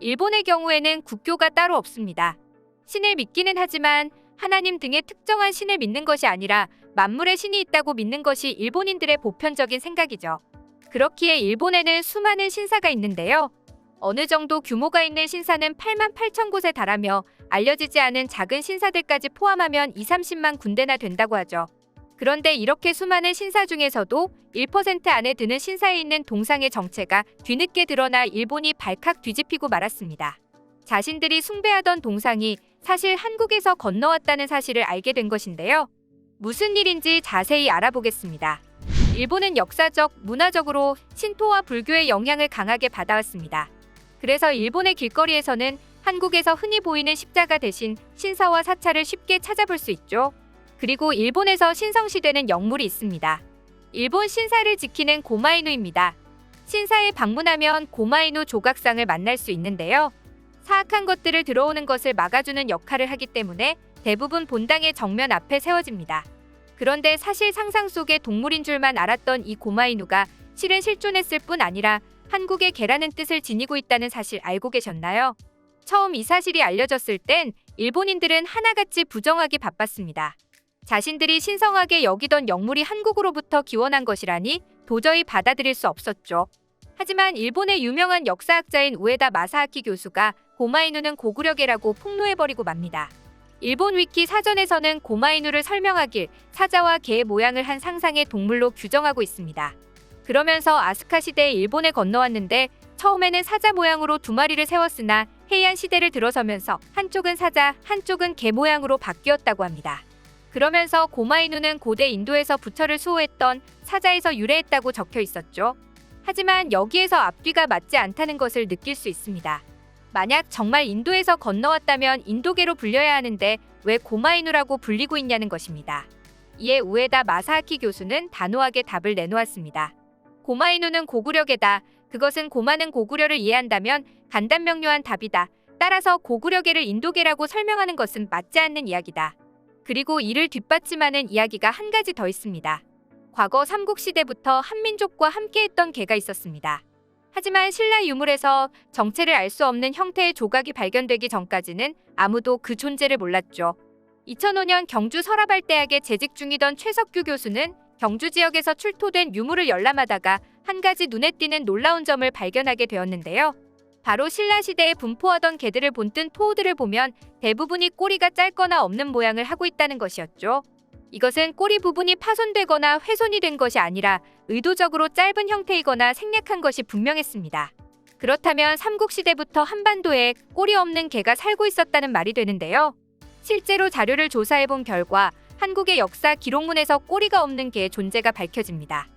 일본의 경우에는 국교가 따로 없습니다. 신을 믿기는 하지만 하나님 등의 특정한 신을 믿는 것이 아니라 만물의 신이 있다고 믿는 것이 일본인들의 보편적인 생각이죠. 그렇기에 일본에는 수많은 신사가 있는데요. 어느 정도 규모가 있는 신사는 8만 8천 곳에 달하며 알려지지 않은 작은 신사들까지 포함하면 2, 30만 군데나 된다고 하죠. 그런데 이렇게 수많은 신사 중에서도 1% 안에 드는 신사에 있는 동상의 정체가 뒤늦게 드러나 일본이 발칵 뒤집히고 말았습니다. 자신들이 숭배하던 동상이 사실 한국에서 건너왔다는 사실을 알게 된 것인데요. 무슨 일인지 자세히 알아보겠습니다. 일본은 역사적, 문화적으로 신토와 불교의 영향을 강하게 받아왔습니다. 그래서 일본의 길거리에서는 한국에서 흔히 보이는 십자가 대신 신사와 사찰을 쉽게 찾아볼 수 있죠. 그리고 일본에서 신성시되는 영물이 있습니다. 일본 신사를 지키는 고마이누입니다. 신사에 방문하면 고마이누 조각상을 만날 수 있는데요. 사악한 것들을 들어오는 것을 막아주는 역할을 하기 때문에 대부분 본당의 정면 앞에 세워집니다. 그런데 사실 상상 속의 동물인 줄만 알았던 이 고마이누가 실은 실존했을 뿐 아니라 한국의 개라는 뜻을 지니고 있다는 사실 알고 계셨나요? 처음 이 사실이 알려졌을 땐 일본인들은 하나같이 부정하기 바빴습니다. 자신들이 신성하게 여기던 영물이 한국으로부터 기원한 것이라니 도저히 받아들일 수 없었죠. 하지만 일본의 유명한 역사학자인 우에다 마사아키 교수가 고마이누는 고구려개라고 폭로해버리고 맙니다. 일본 위키 사전에서는 고마이누를 설명하길 사자와 개의 모양을 한 상상의 동물로 규정하고 있습니다. 그러면서 아스카 시대에 일본에 건너왔는데 처음에는 사자 모양으로 두 마리를 세웠으나 헤이안 시대를 들어서면서 한쪽은 사자, 한쪽은 개 모양으로 바뀌었다고 합니다. 그러면서 고마이누는 고대 인도에서 부처를 수호했던 사자에서 유래했다고 적혀 있었죠. 하지만 여기에서 앞뒤가 맞지 않다는 것을 느낄 수 있습니다. 만약 정말 인도에서 건너왔다면 인도계로 불려야 하는데 왜 고마이누라고 불리고 있냐는 것입니다. 이에 우에다 마사아키 교수는 단호하게 답을 내놓았습니다. 고마이누는 고구려계다. 그것은 고마는 고구려를 이해한다면 간단명료한 답이다. 따라서 고구려계를 인도계라고 설명하는 것은 맞지 않는 이야기다. 그리고 이를 뒷받침하는 이야기가 한 가지 더 있습니다. 과거 삼국시대부터 한민족과 함께했던 개가 있었습니다. 하지만 신라 유물에서 정체를 알 수 없는 형태의 조각이 발견되기 전까지는 아무도 그 존재를 몰랐죠. 2005년 경주 서라발대학에 재직 중이던 최석규 교수는 경주 지역에서 출토된 유물을 열람하다가 한 가지 눈에 띄는 놀라운 점을 발견하게 되었는데요. 바로 신라시대에 분포하던 개들을 본뜬 토호들을 보면 대부분이 꼬리가 짧거나 없는 모양을 하고 있다는 것이었죠. 이것은 꼬리 부분이 파손되거나 훼손이 된 것이 아니라 의도적으로 짧은 형태이거나 생략한 것이 분명했습니다. 그렇다면 삼국시대부터 한반도에 꼬리 없는 개가 살고 있었다는 말이 되는데요. 실제로 자료를 조사해본 결과 한국의 역사 기록문에서 꼬리가 없는 개의 존재가 밝혀집니다.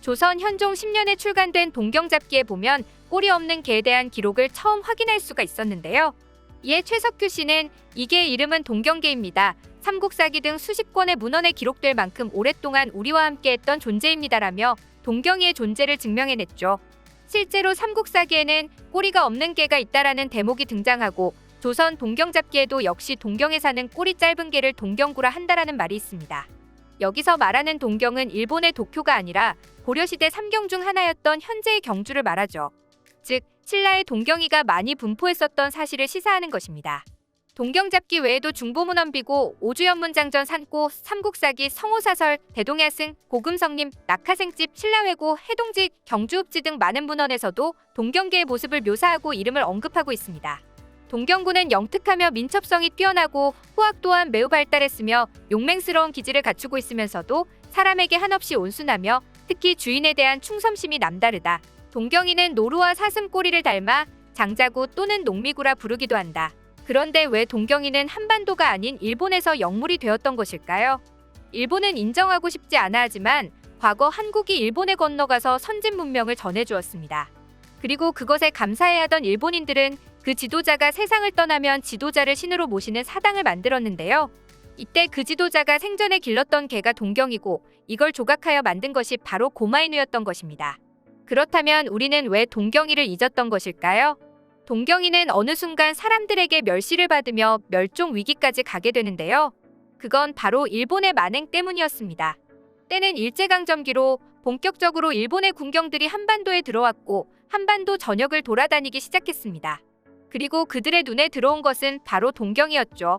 조선 현종 10년에 출간된 동경잡기에 보면 꼬리 없는 개에 대한 기록을 처음 확인할 수가 있었는데요. 이에 최석규 씨는 이 개의 이름은 동경개입니다. 삼국사기 등 수십 권의 문헌에 기록될 만큼 오랫동안 우리와 함께했던 존재입니다라며 동경이의 존재를 증명해냈죠. 실제로 삼국사기에는 꼬리가 없는 개가 있다라는 대목이 등장하고 조선 동경잡기에도 역시 동경에 사는 꼬리 짧은 개를 동경구라 한다라는 말이 있습니다. 여기서 말하는 동경은 일본의 도쿄가 아니라 고려시대 삼경 중 하나였던 현재의 경주를 말하죠. 즉, 신라의 동경이가 많이 분포했었던 사실을 시사하는 것입니다. 동경잡기 외에도 중보문헌비고, 오주연문장전 산고, 삼국사기, 성호사설, 대동야승, 고금성림, 낙하생집, 신라회고, 해동직, 경주읍지 등 많은 문헌에서도 동경계의 모습을 묘사하고 이름을 언급하고 있습니다. 동경군은 영특하며 민첩성이 뛰어나고 후학 또한 매우 발달했으며 용맹스러운 기질을 갖추고 있으면서도 사람에게 한없이 온순하며 특히 주인에 대한 충성심이 남다르다. 동경이는 노루와 사슴꼬리를 닮아 장자구 또는 농미구라 부르기도 한다. 그런데 왜 동경이는 한반도가 아닌 일본에서 영물이 되었던 것일까요? 일본은 인정하고 싶지 않아 하지만 과거 한국이 일본에 건너가서 선진 문명을 전해주었습니다. 그리고 그것에 감사해하던 일본인들은 그 지도자가 세상을 떠나면 지도자를 신으로 모시는 사당을 만들었는데요. 이때 그 지도자가 생전에 길렀던 개가 동경이고 이걸 조각하여 만든 것이 바로 고마이누였던 것입니다. 그렇다면 우리는 왜 동경이를 잊었던 것일까요? 동경이는 어느 순간 사람들에게 멸시를 받으며 멸종 위기까지 가게 되는데요. 그건 바로 일본의 만행 때문이었습니다. 때는 일제강점기로 본격적으로 일본의 군경들이 한반도에 들어왔고 한반도 전역을 돌아다니기 시작했습니다. 그리고 그들의 눈에 들어온 것은 바로 동경이었죠.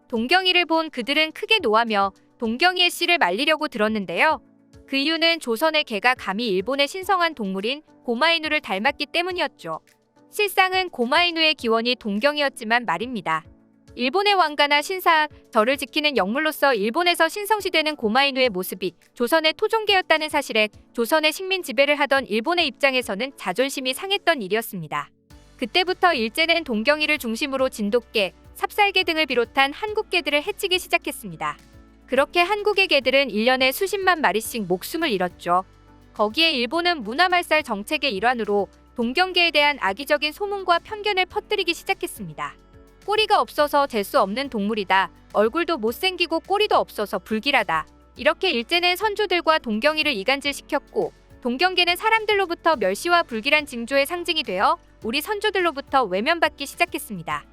동경이를 본 그들은 크게 노하며 동경이의 씨를 말리려고 들었는데요. 그 이유는 조선의 개가 감히 일본의 신성한 동물인 고마이누를 닮았기 때문이었죠. 실상은 고마이누의 기원이 동경이었지만 말입니다. 일본의 왕가나 신사, 절을 지키는 영물로서 일본에서 신성시되는 고마이누의 모습이 조선의 토종계였다는 사실에 조선의 식민 지배를 하던 일본의 입장에서는 자존심이 상했던 일이었습니다. 그때부터 일제는 동경이를 중심으로 진돗개, 삽살개 등을 비롯한 한국 개들을 해치기 시작했습니다. 그렇게 한국의 개들은 1년에 수십만 마리씩 목숨을 잃었죠. 거기에 일본은 문화말살 정책의 일환으로 동경개에 대한 악의적인 소문과 편견을 퍼뜨리기 시작했습니다. 꼬리가 없어서 될 수 없는 동물이다. 얼굴도 못생기고 꼬리도 없어서 불길하다. 이렇게 일제는 선조들과 동경이를 이간질시켰고 동경개는 사람들로부터 멸시와 불길한 징조의 상징이 되어 우리 선조들로부터 외면받기 시작했습니다.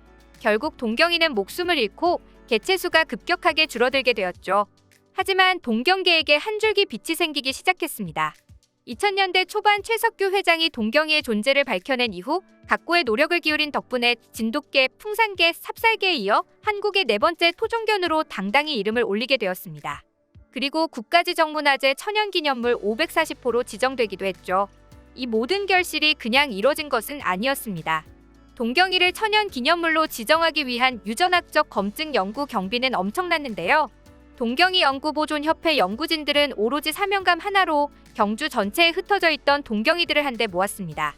결국 동경이는 목숨을 잃고 개체수가 급격하게 줄어들게 되었죠. 하지만 동경개에게 한 줄기 빛이 생기기 시작했습니다. 2000년대 초반 최석규 회장이 동경이의 존재를 밝혀낸 이후 각고의 노력을 기울인 덕분에 진돗개, 풍산개, 삽살개에 이어 한국의 네 번째 토종견으로 당당히 이름을 올리게 되었습니다. 그리고 국가지정문화재 천연기념물 540호로 지정되기도 했죠. 이 모든 결실이 그냥 이뤄진 것은 아니었습니다. 동경이를 천연기념물로 지정하기 위한 유전학적 검증 연구 경비는 엄청났는데요. 동경이 연구보존협회 연구진들은 오로지 사명감 하나로 경주 전체에 흩어져 있던 동경이들을 한데 모았습니다.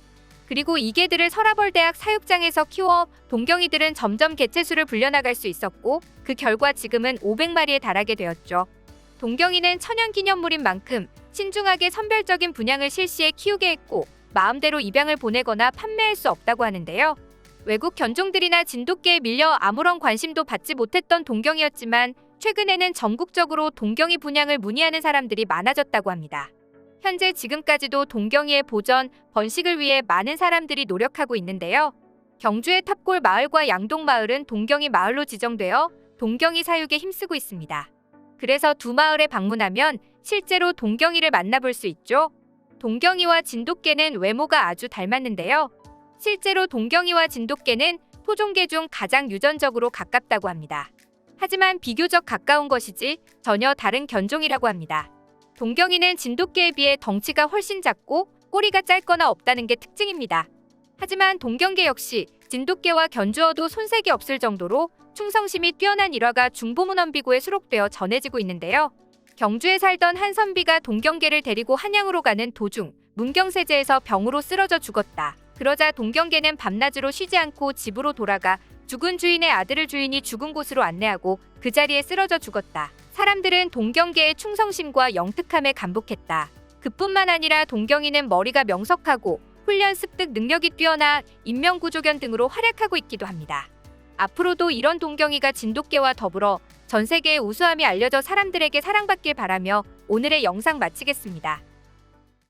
그리고 이 개들을 서라벌대학 사육장에서 키워 동경이들은 점점 개체수를 불려나갈 수 있었고 그 결과 지금은 500마리에 달하게 되었죠. 동경이는 천연기념물인 만큼 신중하게 선별적인 분양을 실시해 키우게 했고 마음대로 입양을 보내거나 판매할 수 없다고 하는데요. 외국 견종들이나 진돗개에 밀려 아무런 관심도 받지 못했던 동경이었지만 최근에는 전국적으로 동경이 분양을 문의하는 사람들이 많아졌다고 합니다. 현재 지금까지도 동경이의 보전, 번식을 위해 많은 사람들이 노력하고 있는데요. 경주의 탑골 마을과 양동 마을은 동경이 마을로 지정되어 동경이 사육에 힘쓰고 있습니다. 그래서 두 마을에 방문하면 실제로 동경이를 만나볼 수 있죠. 동경이와 진돗개는 외모가 아주 닮았는데요. 실제로 동경이와 진돗개는 토종개 중 가장 유전적으로 가깝다고 합니다. 하지만 비교적 가까운 것이지 전혀 다른 견종이라고 합니다. 동경이는 진돗개에 비해 덩치가 훨씬 작고 꼬리가 짧거나 없다는 게 특징입니다. 하지만 동경개 역시 진돗개와 견주어도 손색이 없을 정도로 충성심이 뛰어난 일화가 중보문헌비고에 수록되어 전해지고 있는데요. 경주에 살던 한 선비가 동경개를 데리고 한양으로 가는 도중 문경세제에서 병으로 쓰러져 죽었다. 그러자 동경개는 밤낮으로 쉬지 않고 집으로 돌아가 죽은 주인의 아들을 주인이 죽은 곳으로 안내하고 그 자리에 쓰러져 죽었다. 사람들은 동경개의 충성심과 영특함에 감복했다. 그뿐만 아니라 동경이는 머리가 명석하고 훈련 습득 능력이 뛰어나 인명구조견 등으로 활약하고 있기도 합니다. 앞으로도 이런 동경이가 진돗개와 더불어 전 세계의 우수함이 알려져 사람들에게 사랑받길 바라며 오늘의 영상 마치겠습니다.